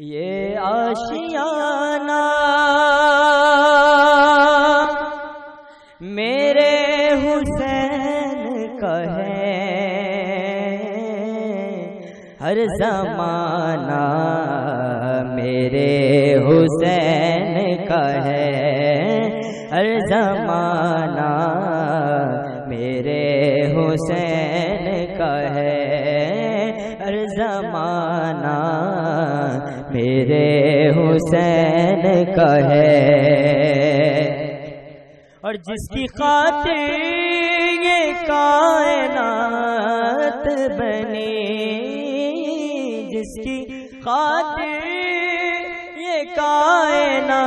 یہ آشیانہ میرے حسین کا ہے، ہر زمانہ میرے حسین کا ہے، ہر زمانہ میرے حسین کا ہے، ہر زمانہ میرے حسین کا ہے۔ اور جس کی خاطر یہ کائنات بنی، جس کی خاطر یہ کائنات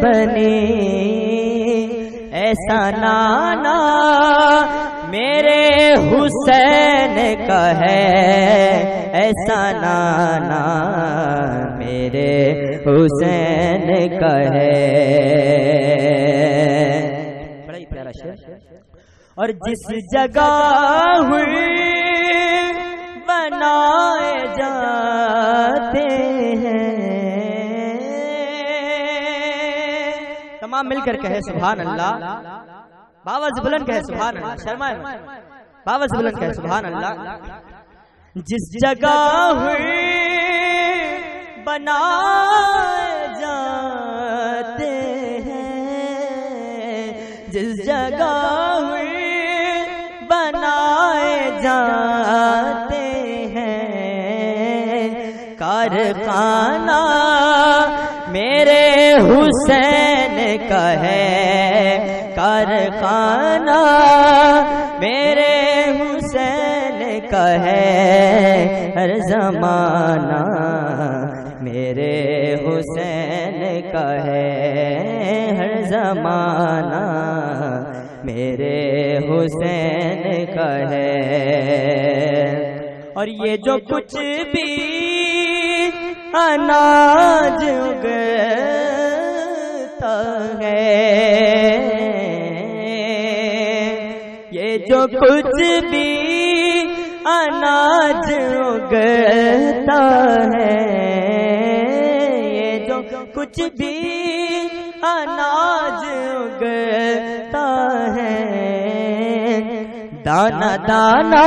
بنی، ایسا نانا میرے حسین کا ہے، ایسا نانا میرے حسین کا ہے۔ بڑا ہی پیارا شعر۔ اور جس جگہ ہوئی بنائے جاتے ہیں، تمام مل کر کہے سبحان اللہ، باواز بلند کہے سبحان اللہ، شرمائے باواز بلند کہے سبحان اللہ۔ جس جگہ ہوئی بنائے جاتے ہیں، جس جگہ ہوئی بنائے جاتے ہیں، کارخانہ میرے حسین کا ہے، کارخانہ میرے حسین کا ہے، ہر زمانہ میرے حسین کا ہے، ہر زمانہ میرے حسین کا ہے۔ اور یہ جو کچھ بھی اناج اگتا ہے، یہ جو کچھ بھی اناج اگتا ہے، یہ جو کچھ بھی اناج اگتا ہے، دانا دانا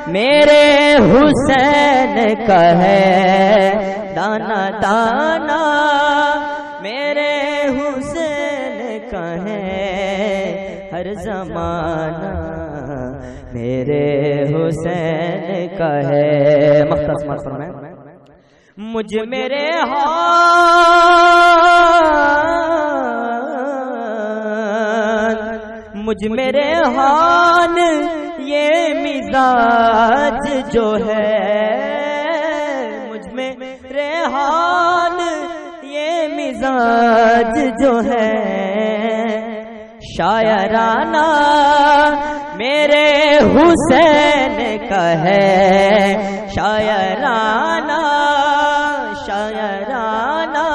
میرے حسین کا ہے، دانا دانا میرے حسین کا ہے، ہر زمانہ میرے حسین کا ہے۔ مختص مت فرمائیں۔ مجھ میرے ہان، مجھ میرے ہان یہ مزاج جو ہے، مجھ میرے ہان یہ مزاج جو ہے، شاعرانہ میرے حسین کا ہے، شاعرانہ شاعرانہ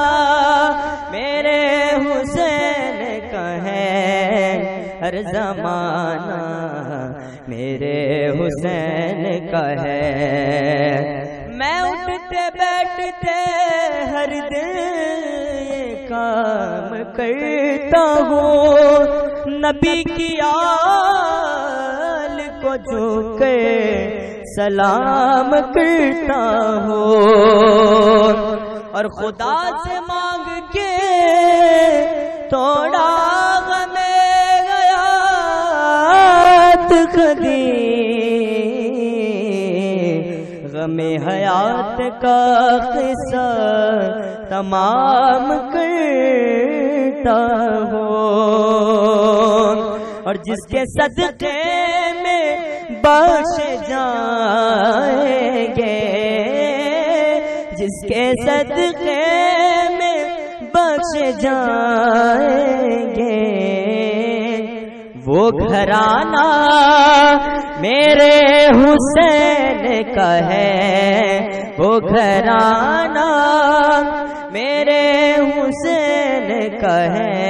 میرے حسین کا ہے، ہر زمانہ میرے حسین کا ہے۔ میں اٹھتے بیٹھتے ہر دن یہ کام کرتا ہوں، نبی کی آل کو جھک کے سلام کرتا ہوں، اور خدا سے مانگ کے توڑا غم حیات خدی، غم حیات کا قصہ تمام کرتا ہوں، اور جس کے صدقے میں بخش جائیں گے، جس کے صدقے میں بخش جائیں گے، وہ گھرانہ میرے حسین کا ہے، وہ گھرانہ میرے حسین کا ہے،